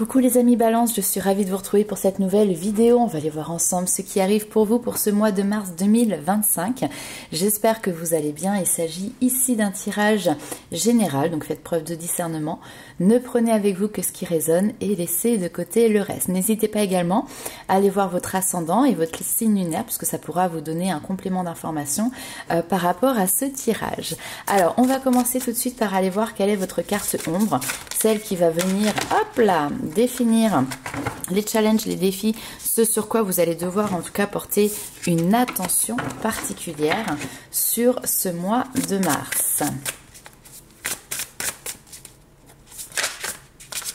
Coucou les amis Balance, je suis ravie de vous retrouver pour cette nouvelle vidéo. On va aller voir ensemble ce qui arrive pour vous pour ce mois de mars 2025. J'espère que vous allez bien. Il s'agit ici d'un tirage général, donc faites preuve de discernement. Ne prenez avec vous que ce qui résonne et laissez de côté le reste. N'hésitez pas également à aller voir votre ascendant et votre signe lunaire, puisque ça pourra vous donner un complément d'information par rapport à ce tirage. Alors, on va commencer tout de suite par aller voir quelle est votre carte ombre, celle qui va venir, hop là, définir les challenges, les défis, ce sur quoi vous allez devoir en tout cas porter une attention particulière sur ce mois de mars.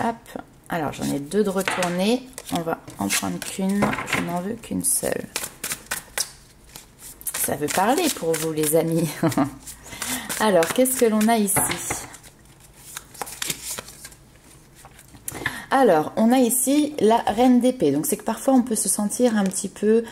Hop, alors j'en ai deux de retourner, on va en prendre qu'une, je n'en veux qu'une seule. Ça veut parler pour vous les amis. Alors, qu'est-ce que l'on a ici ? Alors, on a ici la reine d'épée. Donc, c'est que parfois, on peut se sentir un petit peu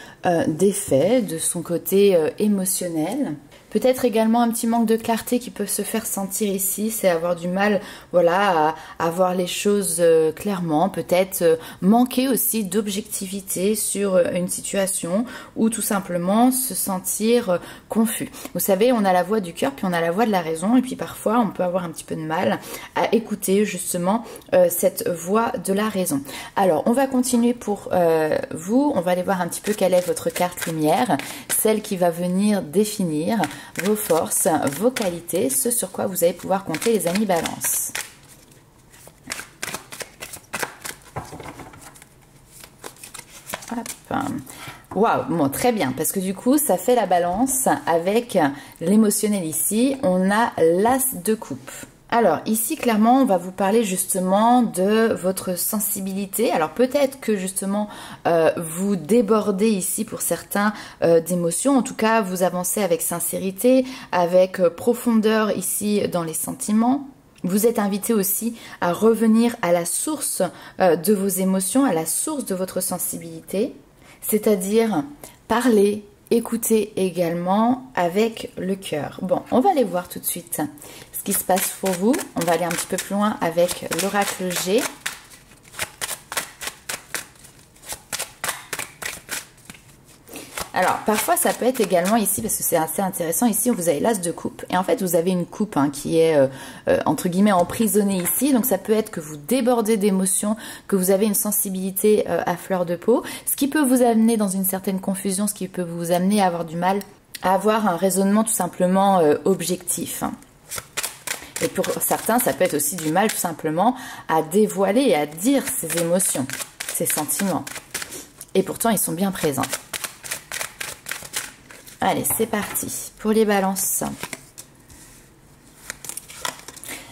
défait de son côté émotionnel. Peut-être également un petit manque de clarté qui peut se faire sentir ici, c'est avoir du mal, voilà, à voir les choses clairement, peut-être manquer aussi d'objectivité sur une situation ou tout simplement se sentir confus. Vous savez, on a la voix du cœur puis on a la voix de la raison et puis parfois on peut avoir un petit peu de mal à écouter justement cette voix de la raison. Alors, on va continuer pour vous, on va aller voir un petit peu quelle est votre carte lumière, celle qui va venir définir vos forces, vos qualités, ce sur quoi vous allez pouvoir compter les amis Balance. Hop. Waouh, bon, très bien, parce que du coup, ça fait la balance avec l'émotionnel ici. On a l'as de coupe. Alors ici clairement on va vous parler justement de votre sensibilité. Alors peut-être que justement vous débordez ici pour certains d'émotions. En tout cas vous avancez avec sincérité, avec profondeur ici dans les sentiments. Vous êtes invité aussi à revenir à la source de vos émotions, à la source de votre sensibilité. C'est-à-dire parler, écouter également avec le cœur. Bon, on va aller voir tout de suite ce qui se passe pour vous. On va aller un petit peu plus loin avec l'oracle G. Alors, parfois, ça peut être également ici, parce que c'est assez intéressant, ici, vous avez l'as de coupe. Et en fait, vous avez une coupe qui est, entre guillemets, emprisonnée ici. Donc, ça peut être que vous débordez d'émotions, que vous avez une sensibilité à fleur de peau. Ce qui peut vous amener dans une certaine confusion, ce qui peut vous amener à avoir du mal à avoir un raisonnement tout simplement objectif. Et pour certains, ça peut être aussi du mal tout simplement à dévoiler et à dire ses émotions, ses sentiments. Et pourtant, ils sont bien présents. Allez, c'est parti pour les balances.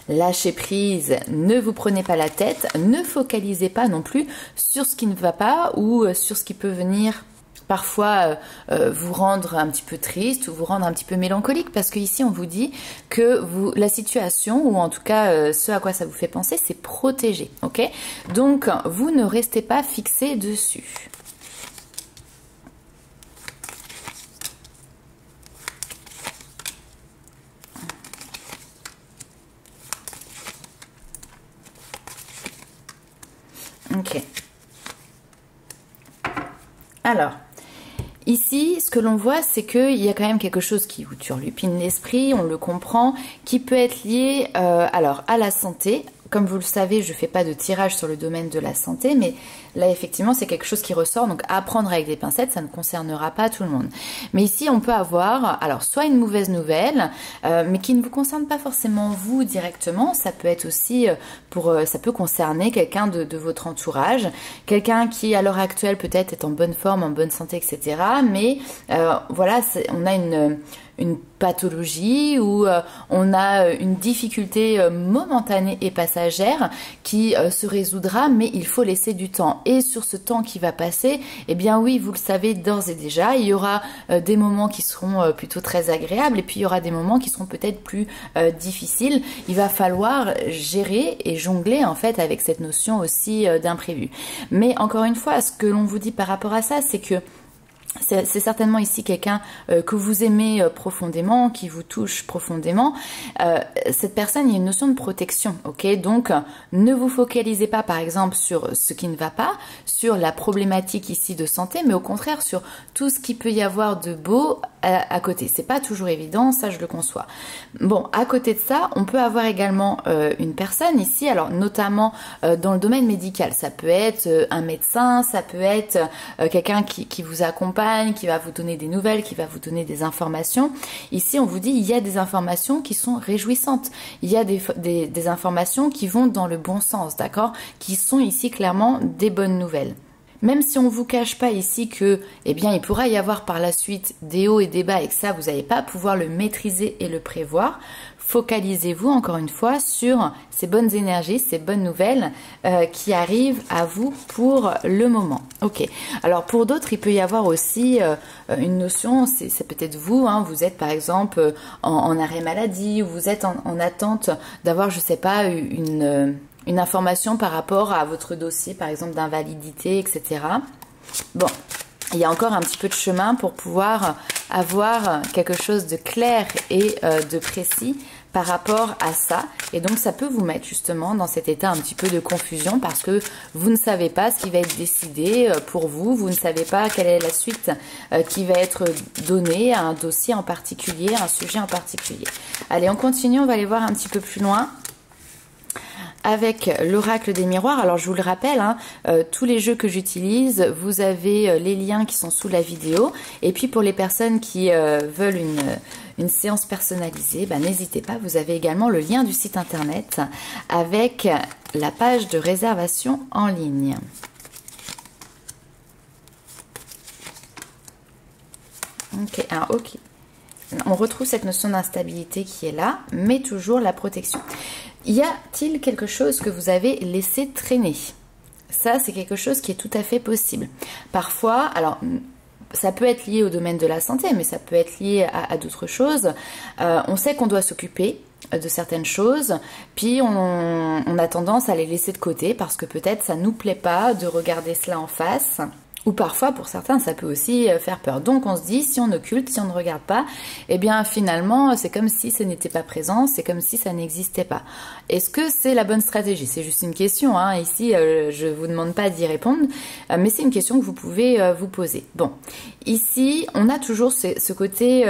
Lâchez prise, ne vous prenez pas la tête, ne focalisez pas non plus sur ce qui ne va pas ou sur ce qui peut venir parfois vous rendre un petit peu triste ou vous rendre un petit peu mélancolique, parce qu'ici on vous dit que la situation, ou en tout cas ce à quoi ça vous fait penser, c'est protégé, ok? Donc vous ne restez pas fixé dessus. Ok. Alors, ici, ce que l'on voit, c'est qu'il y a quand même quelque chose qui vous turlupine l'esprit, on le comprend, qui peut être lié alors à la santé. Comme vous le savez, je ne fais pas de tirage sur le domaine de la santé, mais là, effectivement, c'est quelque chose qui ressort. Donc, à prendre avec des pincettes, ça ne concernera pas tout le monde. Mais ici, on peut avoir, alors, soit une mauvaise nouvelle, mais qui ne vous concerne pas forcément vous directement. Ça peut être aussi, ça peut concerner quelqu'un de votre entourage. Quelqu'un qui, à l'heure actuelle, peut-être est en bonne forme, en bonne santé, etc. Mais, voilà, on a une pathologie ou on a une difficulté momentanée et passagère qui se résoudra, mais il faut laisser du temps. Et sur ce temps qui va passer, eh bien oui, vous le savez d'ores et déjà, il y aura des moments qui seront plutôt très agréables et puis il y aura des moments qui seront peut-être plus difficiles. Il va falloir gérer et jongler en fait avec cette notion aussi d'imprévu. Mais encore une fois, ce que l'on vous dit par rapport à ça, c'est que c'est certainement ici quelqu'un que vous aimez profondément, qui vous touche profondément. Cette personne, il y a une notion de protection, ok? Donc, ne vous focalisez pas, par exemple, sur ce qui ne va pas, sur la problématique ici de santé, mais au contraire sur tout ce qui peut y avoir de beau à côté. C'est pas toujours évident, ça je le conçois. Bon, à côté de ça, on peut avoir également une personne ici, alors notamment dans le domaine médical. Ça peut être un médecin, ça peut être quelqu'un qui vous accompagne, qui va vous donner des nouvelles, qui va vous donner des informations. Ici, on vous dit, il y a des informations qui sont réjouissantes. Il y a des informations qui vont dans le bon sens, d'accord? Qui sont ici clairement des bonnes nouvelles. Même si on ne vous cache pas ici que, eh bien, il pourra y avoir par la suite des hauts et des bas et que ça, vous n'allez pas pouvoir le maîtriser et le prévoir, focalisez-vous encore une fois sur ces bonnes énergies, ces bonnes nouvelles qui arrivent à vous pour le moment. Ok. Alors pour d'autres, il peut y avoir aussi une notion, c'est peut-être vous, hein, vous êtes par exemple en arrêt maladie ou vous êtes en attente d'avoir, je sais pas, une information par rapport à votre dossier, par exemple d'invalidité, etc. Bon, il y a encore un petit peu de chemin pour pouvoir avoir quelque chose de clair et de précis par rapport à ça. Et donc, ça peut vous mettre justement dans cet état un petit peu de confusion parce que vous ne savez pas ce qui va être décidé pour vous. Vous ne savez pas quelle est la suite qui va être donnée à un dossier en particulier, un sujet en particulier. Allez, on continue, on va aller voir un petit peu plus loin avec l'oracle des miroirs. Alors je vous le rappelle, hein, tous les jeux que j'utilise, vous avez les liens qui sont sous la vidéo. Et puis pour les personnes qui veulent une séance personnalisée, bah, n'hésitez pas, vous avez également le lien du site internet avec la page de réservation en ligne. Ok, alors, ok. On retrouve cette notion d'instabilité qui est là, mais toujours la protection. Y a-t-il quelque chose que vous avez laissé traîner? Ça, c'est quelque chose qui est tout à fait possible. Parfois, alors, ça peut être lié au domaine de la santé, mais ça peut être lié à d'autres choses. On sait qu'on doit s'occuper de certaines choses, puis on a tendance à les laisser de côté parce que peut-être ça nous plaît pas de regarder cela en face. Ou parfois, pour certains, ça peut aussi faire peur. Donc, on se dit, si on occulte, si on ne regarde pas, eh bien, finalement, c'est comme si ce n'était pas présent, c'est comme si ça n'existait pas. Est-ce que c'est la bonne stratégie? C'est juste une question, hein. Ici, je ne vous demande pas d'y répondre, mais c'est une question que vous pouvez vous poser. Bon, ici, on a toujours ce côté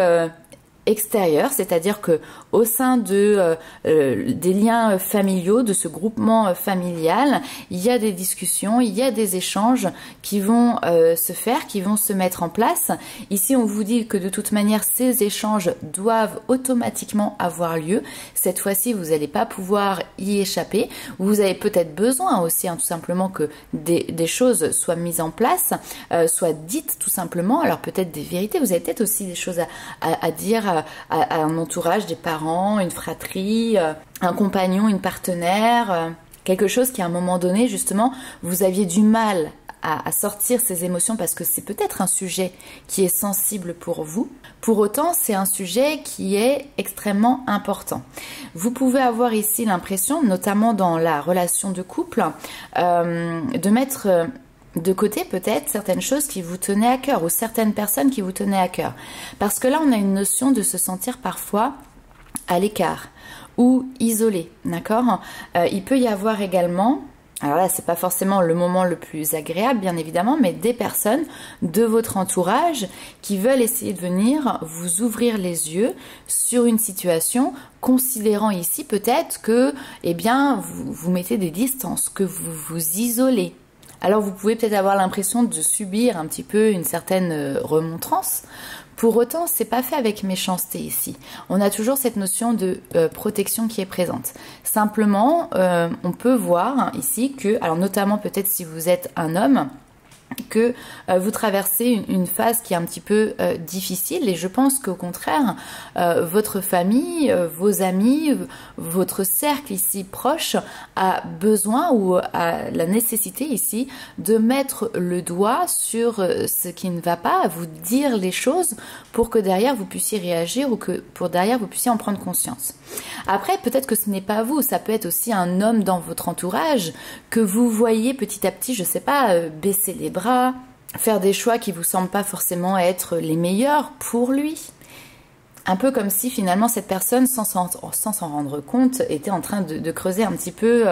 extérieur, c'est-à-dire que au sein des liens familiaux, de ce groupement familial, il y a des discussions, il y a des échanges qui vont se faire, qui vont se mettre en place. Ici, on vous dit que de toute manière, ces échanges doivent automatiquement avoir lieu. Cette fois-ci, vous n'allez pas pouvoir y échapper. Vous avez peut-être besoin aussi, hein, tout simplement, que des choses soient mises en place, soient dites tout simplement. Alors peut-être des vérités, vous avez peut-être aussi des choses à dire à un entourage, des parents, une fratrie, un compagnon, une partenaire, quelque chose qui à un moment donné justement vous aviez du mal à sortir ces émotions parce que c'est peut-être un sujet qui est sensible pour vous. Pour autant, c'est un sujet qui est extrêmement important. Vous pouvez avoir ici l'impression, notamment dans la relation de couple, de mettre de côté peut-être certaines choses qui vous tenaient à cœur ou certaines personnes qui vous tenaient à cœur. Parce que là, on a une notion de se sentir parfois à l'écart ou isolé, d'accord? Il peut y avoir également, alors là, c'est pas forcément le moment le plus agréable, bien évidemment, mais des personnes de votre entourage qui veulent essayer de venir vous ouvrir les yeux sur une situation, considérant ici peut-être que, eh bien, vous mettez des distances, que vous vous isolez. Alors vous pouvez peut-être avoir l'impression de subir un petit peu une certaine remontrance. Pour autant, c'est pas fait avec méchanceté ici. On a toujours cette notion de protection qui est présente. Simplement, on peut voir ici que, alors notamment peut-être si vous êtes un homme, que vous traversez une phase qui est un petit peu difficile et je pense qu'au contraire votre famille, vos amis, votre cercle ici proche a besoin ou a la nécessité ici de mettre le doigt sur ce qui ne va pas, vous dire les choses pour que derrière vous puissiez réagir ou que pour derrière vous puissiez en prendre conscience. Après, peut-être que ce n'est pas vous, ça peut être aussi un homme dans votre entourage que vous voyez petit à petit, je sais pas, baisser les bras, faire des choix qui vous semblent pas forcément être les meilleurs pour lui. Un peu comme si finalement cette personne, sans s'en rendre compte, était en train de creuser un petit peu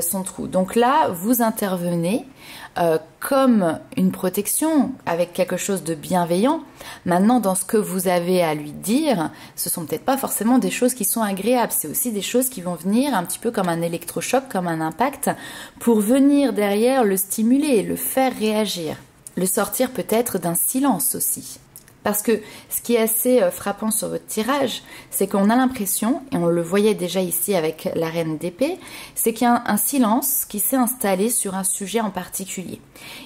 son trou. Donc là, vous intervenez comme une protection, avec quelque chose de bienveillant. Maintenant, dans ce que vous avez à lui dire, ce sont peut-être pas forcément des choses qui sont agréables. C'est aussi des choses qui vont venir un petit peu comme un électrochoc, comme un impact, pour venir derrière le stimuler, le faire réagir. Le sortir peut-être d'un silence aussi. Parce que ce qui est assez frappant sur votre tirage, c'est qu'on a l'impression, et on le voyait déjà ici avec la reine d'épée, c'est qu'il y a un silence qui s'est installé sur un sujet en particulier.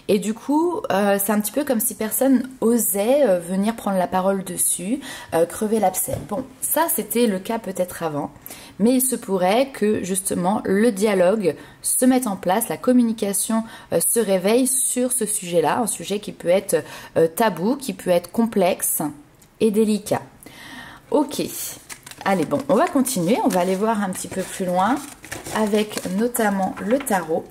Et du coup, c'est un petit peu comme si personne osait venir prendre la parole dessus, crever l'abcès. Bon, ça c'était le cas peut-être avant, mais il se pourrait que justement le dialogue se mette en place, la communication se réveille sur ce sujet-là, un sujet qui peut être tabou, qui peut être complexe et délicat. Ok, allez bon, on va continuer, on va aller voir un petit peu plus loin avec notamment le tarot.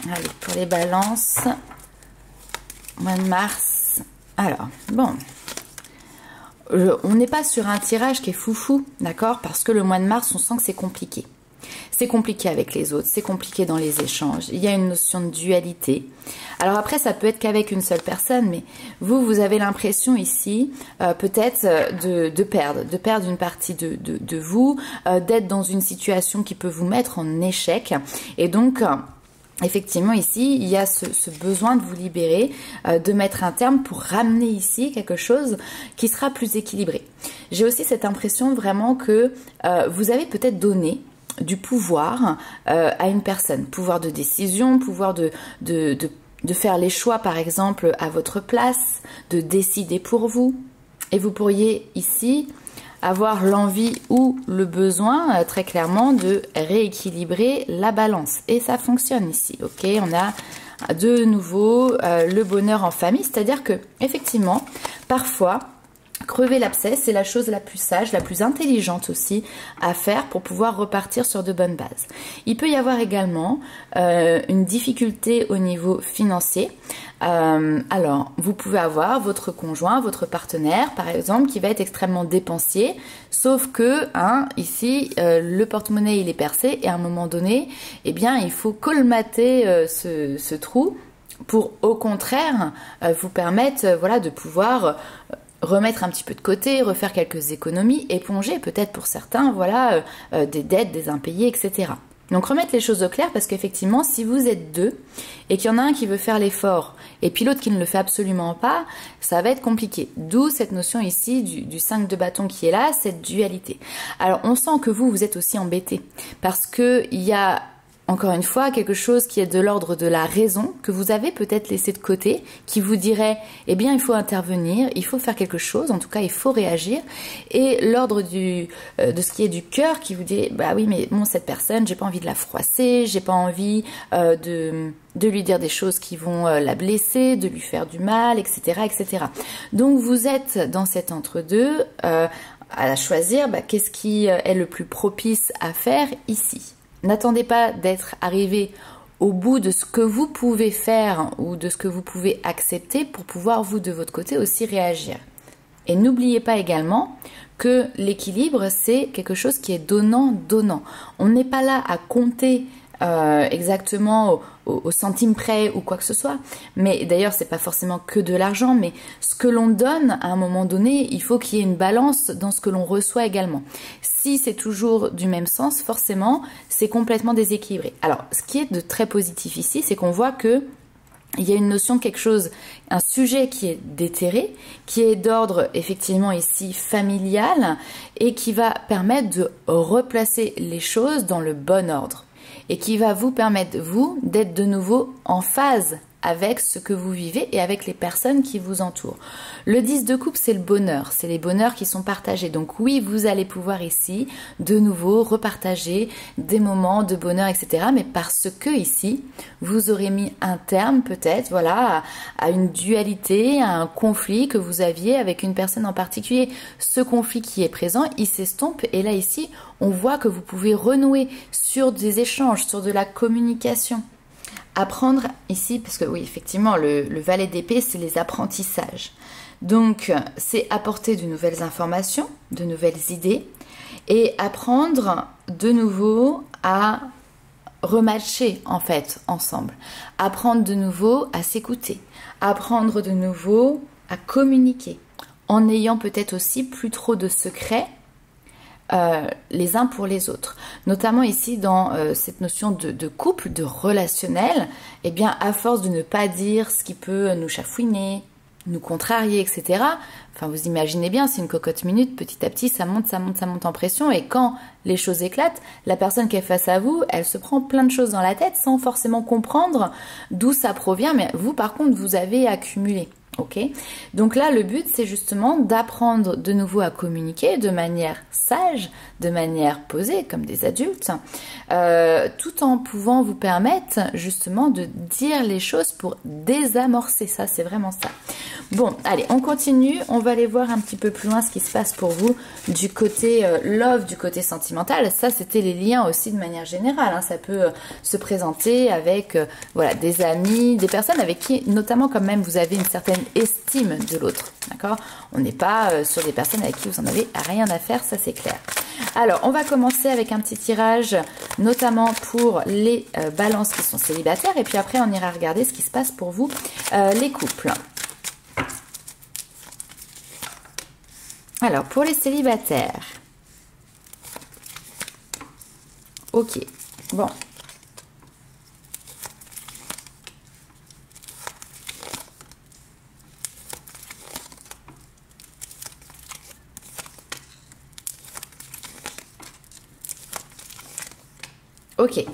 Allez, pour les balances, mois de mars. Alors, bon, on n'est pas sur un tirage qui est foufou, d'accord? Parce que le mois de mars, on sent que c'est compliqué. C'est compliqué avec les autres, c'est compliqué dans les échanges. Il y a une notion de dualité. Alors après, ça peut être qu'avec une seule personne, mais vous avez l'impression ici, peut-être de perdre une partie de vous, d'être dans une situation qui peut vous mettre en échec. Et donc, effectivement, ici, il y a ce besoin de vous libérer, de mettre un terme pour ramener ici quelque chose qui sera plus équilibré. J'ai aussi cette impression vraiment que vous avez peut-être donné du pouvoir à une personne, pouvoir de décision, pouvoir de faire les choix par exemple à votre place, de décider pour vous. Et vous pourriez ici avoir l'envie ou le besoin très clairement de rééquilibrer la balance. Et ça fonctionne ici, ok? On a de nouveau le bonheur en famille, c'est-à-dire que effectivement, parfois, crever l'abcès, c'est la chose la plus sage, la plus intelligente aussi à faire pour pouvoir repartir sur de bonnes bases. Il peut y avoir également une difficulté au niveau financier. Alors, vous pouvez avoir votre conjoint, votre partenaire, par exemple, qui va être extrêmement dépensier, sauf que, ici, le porte-monnaie, il est percé, et à un moment donné, eh bien, il faut colmater ce trou pour, au contraire, vous permettre, voilà, de pouvoir remettre un petit peu de côté, refaire quelques économies, éponger peut-être pour certains, voilà, des dettes, des impayés, etc. Donc remettre les choses au clair parce qu'effectivement, si vous êtes deux et qu'il y en a un qui veut faire l'effort et puis l'autre qui ne le fait absolument pas, ça va être compliqué. D'où cette notion ici du 5 de bâton qui est là, cette dualité. Alors on sent que vous êtes aussi embêté parce que il y a encore une fois, quelque chose qui est de l'ordre de la raison, que vous avez peut-être laissé de côté, qui vous dirait, eh bien, il faut intervenir, il faut faire quelque chose, en tout cas, il faut réagir. Et l'ordre de ce qui est du cœur, qui vous dit, bah oui, mais bon, cette personne, j'ai pas envie de la froisser, j'ai pas envie de lui dire des choses qui vont la blesser, de lui faire du mal, etc., etc. Donc, vous êtes dans cet entre-deux, à choisir, qu'est-ce qui est le plus propice à faire ici. N'attendez pas d'être arrivé au bout de ce que vous pouvez faire ou de ce que vous pouvez accepter pour pouvoir, vous, de votre côté, aussi réagir. Et n'oubliez pas également que l'équilibre, c'est quelque chose qui est donnant-donnant. On n'est pas là à compter exactement au centime près ou quoi que ce soit. Mais d'ailleurs, c'est pas forcément que de l'argent, mais ce que l'on donne, à un moment donné, il faut qu'il y ait une balance dans ce que l'on reçoit également. Si c'est toujours du même sens, forcément, c'est complètement déséquilibré. Alors, ce qui est de très positif ici, c'est qu'on voit que il y a une notion de quelque chose, un sujet qui est déterré, qui est d'ordre effectivement ici familial et qui va permettre de replacer les choses dans le bon ordre et qui va vous permettre, vous, d'être de nouveau en phase avec ce que vous vivez et avec les personnes qui vous entourent. Le 10 de coupe, c'est le bonheur, c'est les bonheurs qui sont partagés. Donc oui, vous allez pouvoir ici, de nouveau, repartager des moments de bonheur, etc. Mais parce que ici, vous aurez mis un terme peut-être, voilà, à une dualité, à un conflit que vous aviez avec une personne en particulier. Ce conflit qui est présent, il s'estompe et là ici, on voit que vous pouvez renouer sur des échanges, sur de la communication. Apprendre ici, parce que oui, effectivement, le valet d'épée, c'est les apprentissages. Donc, c'est apporter de nouvelles informations, de nouvelles idées et apprendre de nouveau à rematcher en fait ensemble. Apprendre de nouveau à s'écouter. Apprendre de nouveau à communiquer en n'ayant peut-être aussi plus trop de secrets les uns pour les autres. Notamment ici dans cette notion de couple, de relationnel, eh bien à force de ne pas dire ce qui peut nous chafouiner, nous contrarier, etc. Enfin, vous imaginez bien, c'est une cocotte minute, petit à petit, ça monte en pression et quand les choses éclatent, la personne qui est face à vous, elle se prend plein de choses dans la tête sans forcément comprendre d'où ça provient, mais vous, par contre, vous avez accumulé. Ok, donc là le but c'est justement d'apprendre de nouveau à communiquer de manière sage, de manière posée comme des adultes, tout en pouvant vous permettre justement de dire les choses pour désamorcer ça, c'est vraiment ça. Bon, allez, on continue, on va aller voir un petit peu plus loin ce qui se passe pour vous du côté love, du côté sentimental. Ça c'était les liens aussi de manière générale, hein. Ça peut se présenter avec voilà, des amis, des personnes avec qui notamment quand même vous avez une certaine estime de l'autre, d'accord? On n'est pas sur des personnes avec qui vous en avez rien à faire, ça c'est clair. Alors, on va commencer avec un petit tirage, notamment pour les balances qui sont célibataires, et puis après on ira regarder ce qui se passe pour vous, les couples. Alors, pour les célibataires, ok, bon. Ok,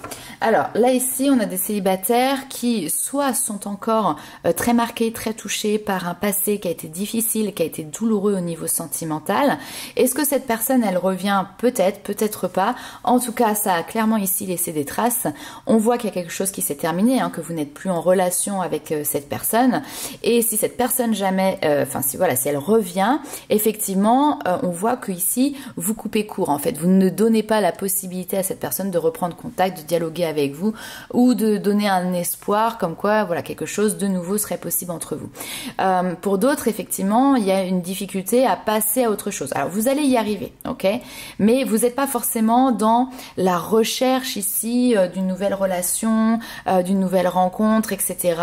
alors là ici on a des célibataires qui soit sont encore très marqués, très touchés par un passé qui a été difficile, qui a été douloureux au niveau sentimental. Est-ce que cette personne elle revient? Peut-être, peut-être pas. En tout cas ça a clairement ici laissé des traces. On voit qu'il y a quelque chose qui s'est terminé, hein, que vous n'êtes plus en relation avec cette personne. Et si cette personne jamais, enfin si voilà, si elle revient, effectivement on voit que ici vous coupez court en fait. Vous ne donnez pas la possibilité à cette personne de reprendre contact, de dialoguer avec vous ou de donner un espoir comme quoi voilà quelque chose de nouveau serait possible entre vous. Pour d'autres effectivement il y a une difficulté à passer à autre chose. Alors vous allez y arriver, ok, mais vous n'êtes pas forcément dans la recherche ici d'une nouvelle relation, d'une nouvelle rencontre, etc.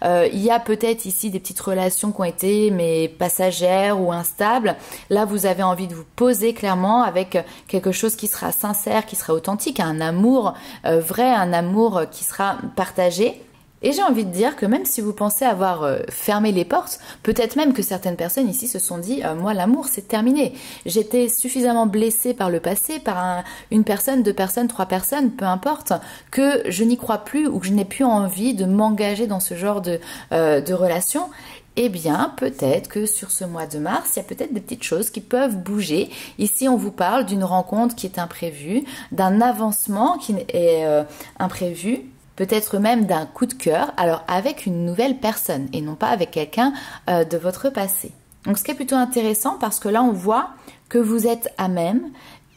Il y a peut-être ici des petites relations qui ont été mais passagères ou instables. Là vous avez envie de vous poser clairement avec quelque chose qui sera sincère, qui sera authentique, un amour vrai, un amour qui sera partagé. Et j'ai envie de dire que même si vous pensez avoir fermé les portes, peut-être même que certaines personnes ici se sont dit moi l'amour c'est terminé. J'étais suffisamment blessée par le passé, par une personne, deux personnes, trois personnes, peu importe, que je n'y crois plus ou que je n'ai plus envie de m'engager dans ce genre de relation. Eh bien, peut-être que sur ce mois de mars, il y a peut-être des petites choses qui peuvent bouger. Ici, on vous parle d'une rencontre qui est imprévue, d'un avancement qui est imprévu, peut-être même d'un coup de cœur, alors avec une nouvelle personne et non pas avec quelqu'un de votre passé. Donc, ce qui est plutôt intéressant parce que là, on voit que vous êtes à même,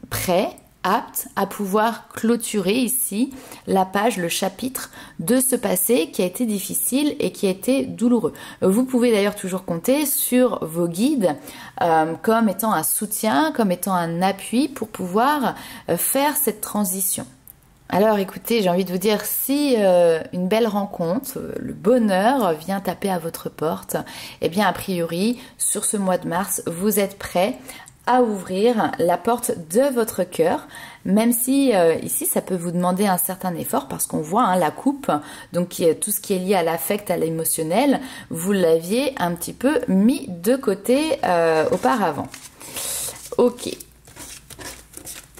prêt, apte à pouvoir clôturer ici la page, le chapitre de ce passé qui a été difficile et qui a été douloureux. Vous pouvez d'ailleurs toujours compter sur vos guides comme étant un soutien, comme étant un appui pour pouvoir faire cette transition. Alors écoutez, j'ai envie de vous dire, si une belle rencontre, le bonheur vient taper à votre porte, eh bien a priori, sur ce mois de mars, vous êtes prêt à ouvrir la porte de votre cœur, même si ici ça peut vous demander un certain effort parce qu'on voit hein, la coupe, donc tout ce qui est lié à l'affect, à l'émotionnel, vous l'aviez un petit peu mis de côté auparavant. Ok.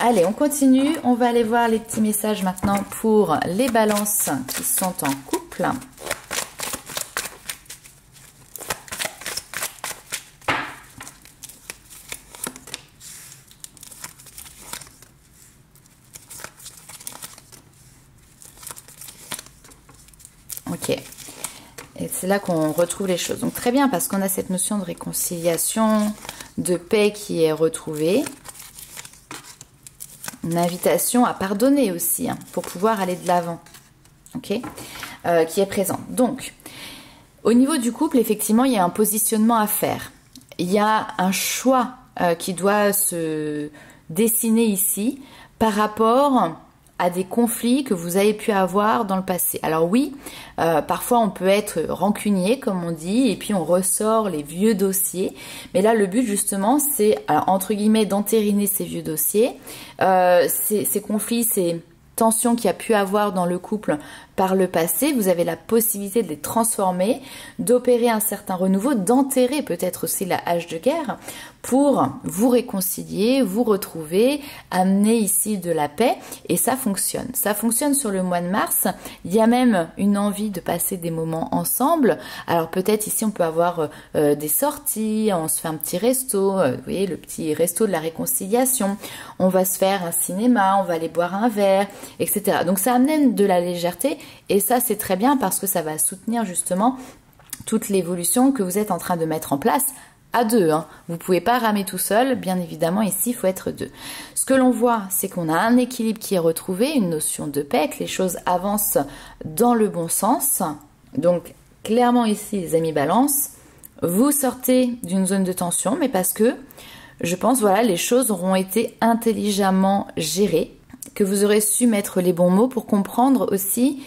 Allez, on continue. On va aller voir les petits messages maintenant pour les balances qui sont en couple. c'est là qu'on retrouve les choses. Donc très bien, parce qu'on a cette notion de réconciliation, de paix qui est retrouvée. Une invitation à pardonner aussi, hein, pour pouvoir aller de l'avant, ok, qui est présente. Donc, au niveau du couple, effectivement, il y a un positionnement à faire. Il y a un choix qui doit se dessiner ici par rapport à des conflits que vous avez pu avoir dans le passé. Alors oui, parfois on peut être rancunier, comme on dit, et puis on ressort les vieux dossiers. Mais là, le but justement, c'est, entre guillemets, d'entériner ces vieux dossiers. Ces conflits, ces tensions qu'il y a pu avoir dans le couple par le passé, vous avez la possibilité de les transformer, d'opérer un certain renouveau, d'enterrer peut-être aussi la hache de guerre pour vous réconcilier, vous retrouver, amener ici de la paix, et ça fonctionne. Ça fonctionne sur le mois de mars. Il y a même une envie de passer des moments ensemble. Alors peut-être ici on peut avoir des sorties, on se fait un petit resto, vous voyez, le petit resto de la réconciliation, on va se faire un cinéma, on va aller boire un verre, etc. Donc ça amène de la légèreté, et ça c'est très bien parce que ça va soutenir justement toute l'évolution que vous êtes en train de mettre en place à deux. Hein. Vous ne pouvez pas ramer tout seul, bien évidemment ici il faut être deux. Ce que l'on voit, c'est qu'on a un équilibre qui est retrouvé, une notion de paix, que les choses avancent dans le bon sens. Donc clairement ici les amis Balance, vous sortez d'une zone de tension, mais parce que je pense voilà, les choses auront été intelligemment gérées, que vous aurez su mettre les bons mots pour comprendre aussi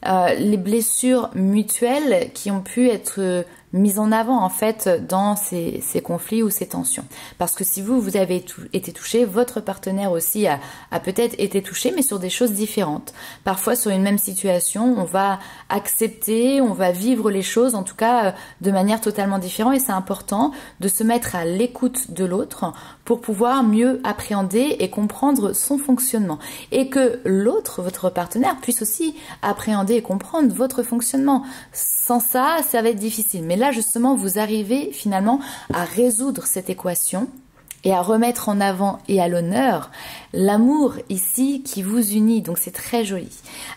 les blessures mutuelles qui ont pu être mises en avant en fait dans ces conflits ou ces tensions. Parce que si vous avez été touché, votre partenaire aussi a peut-être été touché, mais sur des choses différentes. Parfois sur une même situation, on va accepter, on va vivre les choses en tout cas de manière totalement différente, et c'est important de se mettre à l'écoute de l'autre pour pouvoir mieux appréhender et comprendre son fonctionnement. Et que l'autre, votre partenaire, puisse aussi appréhender et comprendre votre fonctionnement. Sans ça, ça va être difficile. Mais là, justement, vous arrivez finalement à résoudre cette équation et à remettre en avant et à l'honneur l'amour ici qui vous unit. Donc c'est très joli.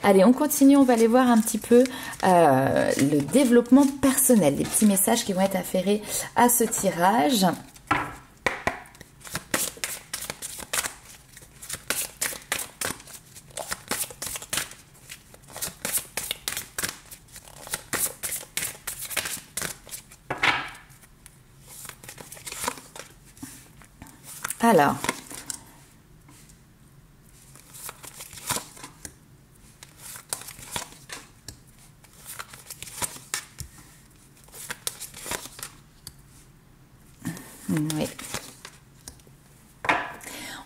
Allez, on continue, on va aller voir un petit peu le développement personnel, les petits messages qui vont être afférés à ce tirage. Alors, oui.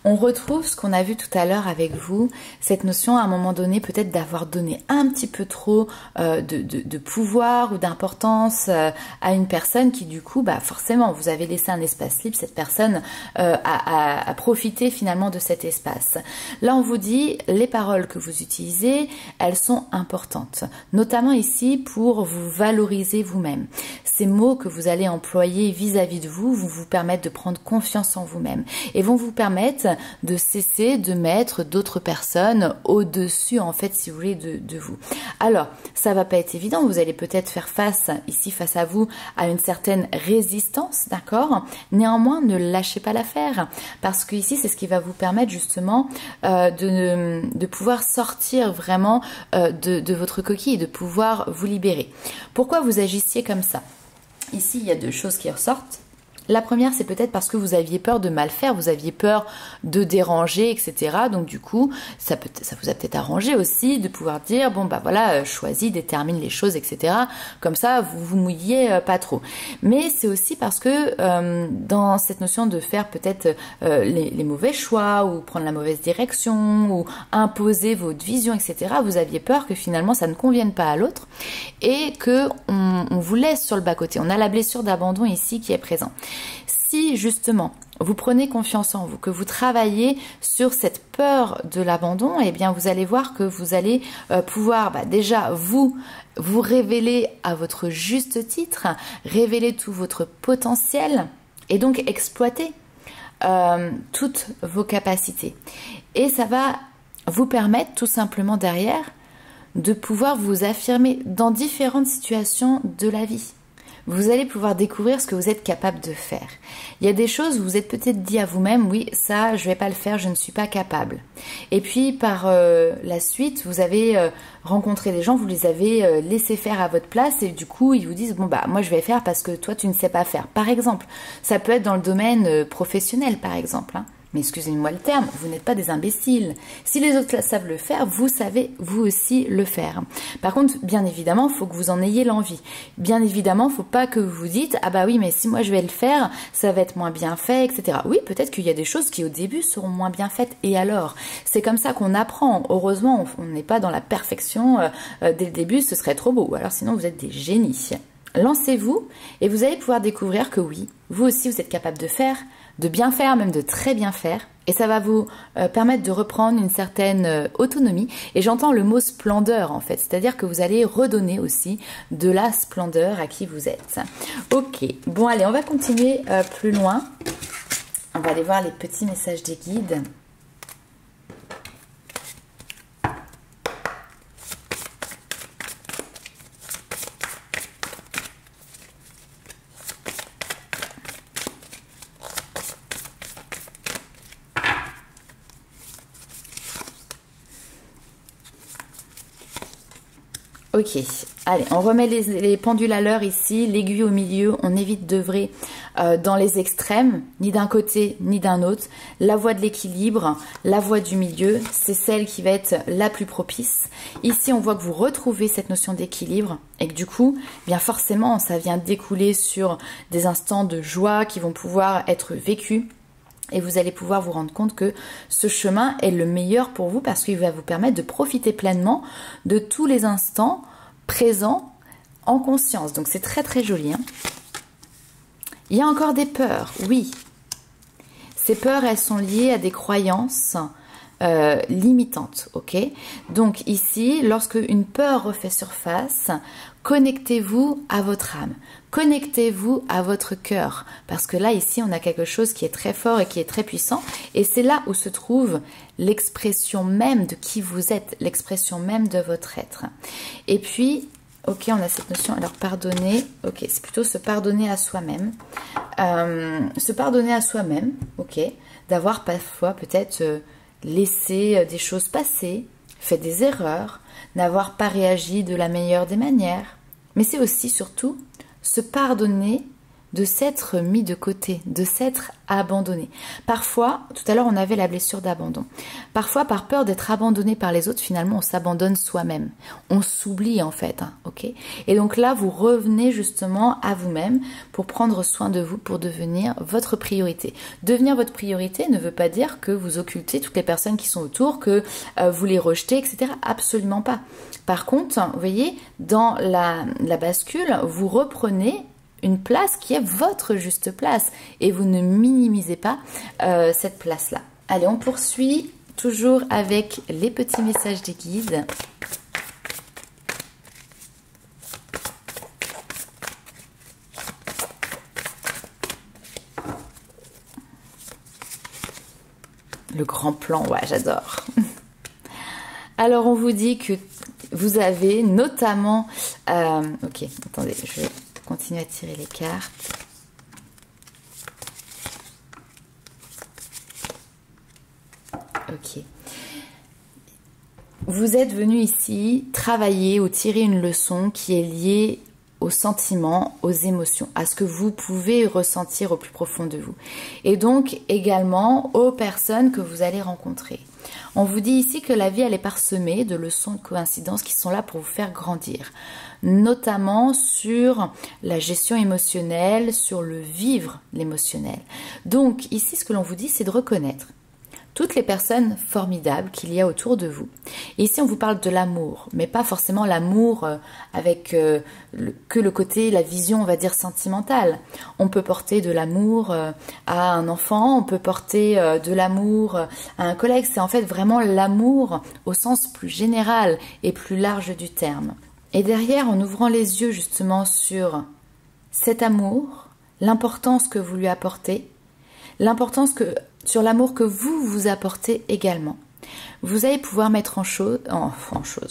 On retrouve ce qu'on a vu tout à l'heure avec vous, cette notion à un moment donné peut-être d'avoir donné un petit peu trop de pouvoir ou d'importance à une personne qui du coup, bah forcément, vous avez laissé un espace libre, cette personne a profité finalement de cet espace. Là, on vous dit, les paroles que vous utilisez, elles sont importantes, notamment ici pour vous valoriser vous-même. Ces mots que vous allez employer vis-à-vis de vous vont vous permettre de prendre confiance en vous-même et vont vous permettre de cesser de mettre d'autres personnes au-dessus, en fait, si vous voulez, de vous. Alors, ça va pas être évident, vous allez peut-être faire face, ici, face à vous, à une certaine résistance, d'accord? Néanmoins, ne lâchez pas l'affaire, parce que ici, c'est ce qui va vous permettre, justement, de pouvoir sortir vraiment de votre coquille, de pouvoir vous libérer. Pourquoi vous agissiez comme ça? Ici, il y a deux choses qui ressortent. La première, c'est peut-être parce que vous aviez peur de mal faire, vous aviez peur de déranger, etc. Donc du coup, ça vous a peut-être arrangé aussi de pouvoir dire, bon bah voilà, choisis, détermine les choses, etc. Comme ça, vous vous mouillez pas trop. Mais c'est aussi parce que dans cette notion de faire peut-être les mauvais choix, ou prendre la mauvaise direction, ou imposer votre vision, etc., vous aviez peur que finalement ça ne convienne pas à l'autre et que on vous laisse sur le bas-côté. On a la blessure d'abandon ici qui est présente. Si justement vous prenez confiance en vous, que vous travaillez sur cette peur de l'abandon, eh bien vous allez voir que vous allez pouvoir déjà vous révéler à votre juste titre, révéler tout votre potentiel et donc exploiter toutes vos capacités. Et ça va vous permettre tout simplement derrière de pouvoir vous affirmer dans différentes situations de la vie. Vous allez pouvoir découvrir ce que vous êtes capable de faire. Il y a des choses où vous êtes peut-être dit à vous-même, oui, ça, je vais pas le faire, je ne suis pas capable. Et puis, par la suite, vous avez rencontré des gens, vous les avez laissés faire à votre place et du coup, ils vous disent, bon, bah, moi, je vais faire parce que toi, tu ne sais pas faire. Par exemple, ça peut être dans le domaine professionnel, par exemple, hein. Mais excusez-moi le terme, vous n'êtes pas des imbéciles. Si les autres savent le faire, vous savez vous aussi le faire. Par contre, bien évidemment, il faut que vous en ayez l'envie. Bien évidemment, il ne faut pas que vous vous dites « Ah bah oui, mais si moi je vais le faire, ça va être moins bien fait, etc. » Oui, peut-être qu'il y a des choses qui au début seront moins bien faites. Et alors, c'est comme ça qu'on apprend. Heureusement, on n'est pas dans la perfection dès le début, ce serait trop beau. Alors sinon, vous êtes des génies. Lancez-vous et vous allez pouvoir découvrir que oui, vous aussi vous êtes capable de faire, de bien faire, même de très bien faire. Et ça va vous permettre de reprendre une certaine autonomie. Et j'entends le mot splendeur en fait, c'est-à-dire que vous allez redonner aussi de la splendeur à qui vous êtes. Ok, bon allez, on va continuer plus loin. On va aller voir les petits messages des guides. Ok, allez, on remet les pendules à l'heure ici, l'aiguille au milieu, on évite d'œuvrer dans les extrêmes, ni d'un côté ni d'un autre. La voie de l'équilibre, la voie du milieu, c'est celle qui va être la plus propice. Ici, on voit que vous retrouvez cette notion d'équilibre et que du coup, bien forcément, ça vient découler sur des instants de joie qui vont pouvoir être vécus. Et vous allez pouvoir vous rendre compte que ce chemin est le meilleur pour vous parce qu'il va vous permettre de profiter pleinement de tous les instants présents en conscience. Donc c'est très très joli, hein. Il y a encore des peurs, oui. Ces peurs, elles sont liées à des croyances limitantes, ok? Donc ici, lorsque une peur refait surface, connectez-vous à votre âme, connectez-vous à votre cœur, parce que là, ici, on a quelque chose qui est très fort et qui est très puissant, et c'est là où se trouve l'expression même de qui vous êtes, l'expression même de votre être. Et puis, ok, on a cette notion, alors pardonner, ok, c'est plutôt se pardonner à soi-même, se pardonner à soi-même, ok, d'avoir parfois peut-être laissé des choses passer, fait des erreurs, n'avoir pas réagi de la meilleure des manières, mais c'est aussi surtout se pardonner de s'être mis de côté, de s'être abandonné. Parfois, tout à l'heure on avait la blessure d'abandon, parfois par peur d'être abandonné par les autres, finalement on s'abandonne soi-même, on s'oublie en fait, hein, ok? Et donc là vous revenez justement à vous-même pour prendre soin de vous, pour devenir votre priorité. Devenir votre priorité ne veut pas dire que vous occultez toutes les personnes qui sont autour, que vous les rejetez, etc. Absolument pas. Par contre, vous voyez, dans la bascule, vous reprenez une place qui est votre juste place et vous ne minimisez pas cette place-là. Allez, on poursuit toujours avec les petits messages des guides. Le grand plan, ouais, j'adore. Alors, on vous dit que vous avez notamment... ok, attendez, je vais continuer à tirer les cartes. Ok. Vous êtes venu ici travailler ou tirer une leçon qui est liée aux sentiments, aux émotions, à ce que vous pouvez ressentir au plus profond de vous. Et donc également aux personnes que vous allez rencontrer. On vous dit ici que la vie, elle est parsemée de leçons, de coïncidences qui sont là pour vous faire grandir. Notamment sur la gestion émotionnelle, sur le vivre l'émotionnel. Donc ici, ce que l'on vous dit, c'est de reconnaître toutes les personnes formidables qu'il y a autour de vous. Et ici, on vous parle de l'amour, mais pas forcément l'amour avec que le côté, la vision, on va dire, sentimentale. On peut porter de l'amour à un enfant, on peut porter de l'amour à un collègue. C'est en fait vraiment l'amour au sens plus général et plus large du terme. Et derrière, en ouvrant les yeux justement sur cet amour, l'importance que vous lui apportez, l'importance sur l'amour que vous vous apportez également. vous allez pouvoir mettre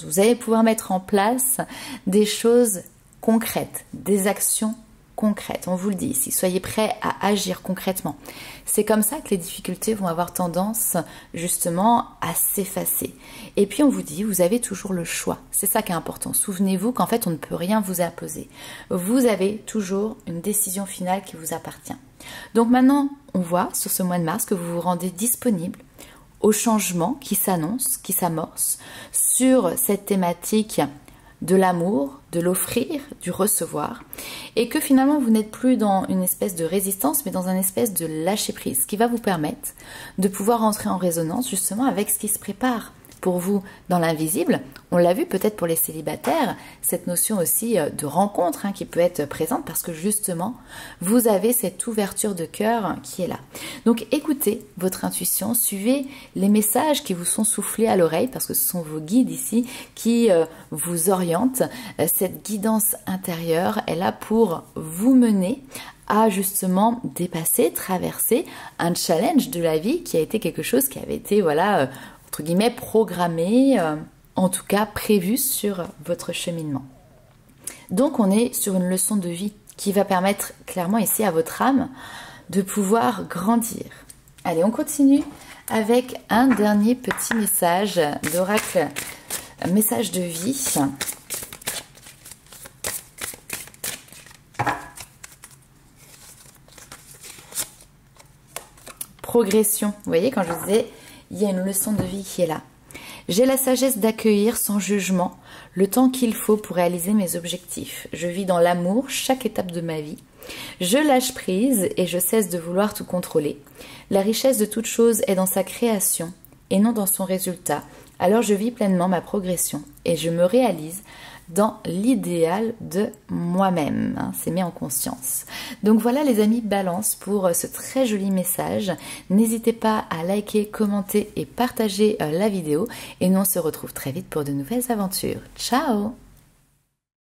vous allez pouvoir mettre en place des choses concrètes, des actions concrètes. On vous le dit ici, soyez prêts à agir concrètement. C'est comme ça que les difficultés vont avoir tendance justement à s'effacer. Et puis on vous dit, vous avez toujours le choix. C'est ça qui est important. Souvenez-vous qu'en fait, on ne peut rien vous imposer. Vous avez toujours une décision finale qui vous appartient. Donc maintenant, on voit sur ce mois de mars que vous vous rendez disponible au changement qui s'annonce, qui s'amorce sur cette thématique de l'amour, de l'offrir, du recevoir, et que finalement vous n'êtes plus dans une espèce de résistance, mais dans une espèce de lâcher prise, qui va vous permettre de pouvoir entrer en résonance justement avec ce qui se prépare pour vous dans l'invisible. On l'a vu peut-être pour les célibataires, cette notion aussi de rencontre qui peut être présente parce que justement, vous avez cette ouverture de cœur qui est là. Donc écoutez votre intuition, suivez les messages qui vous sont soufflés à l'oreille parce que ce sont vos guides ici qui vous orientent. Cette guidance intérieure est là pour vous mener à justement dépasser, traverser un challenge de la vie qui a été quelque chose qui avait été, voilà, entre guillemets, programmé, en tout cas prévu sur votre cheminement. Donc on est sur une leçon de vie qui va permettre clairement ici à votre âme de pouvoir grandir. Allez, on continue avec un dernier petit message d'oracle, message de vie. Progression, vous voyez quand je vous disais, il y a une leçon de vie qui est là. J'ai la sagesse d'accueillir sans jugement le temps qu'il faut pour réaliser mes objectifs. Je vis dans l'amour chaque étape de ma vie. Je lâche prise et je cesse de vouloir tout contrôler. La richesse de toute chose est dans sa création et non dans son résultat. Alors je vis pleinement ma progression et je me réalise dans l'idéal de moi-même. C'est mis en conscience. Donc voilà les amis, Balance pour ce très joli message. N'hésitez pas à liker, commenter et partager la vidéo. Et nous on se retrouve très vite pour de nouvelles aventures. Ciao!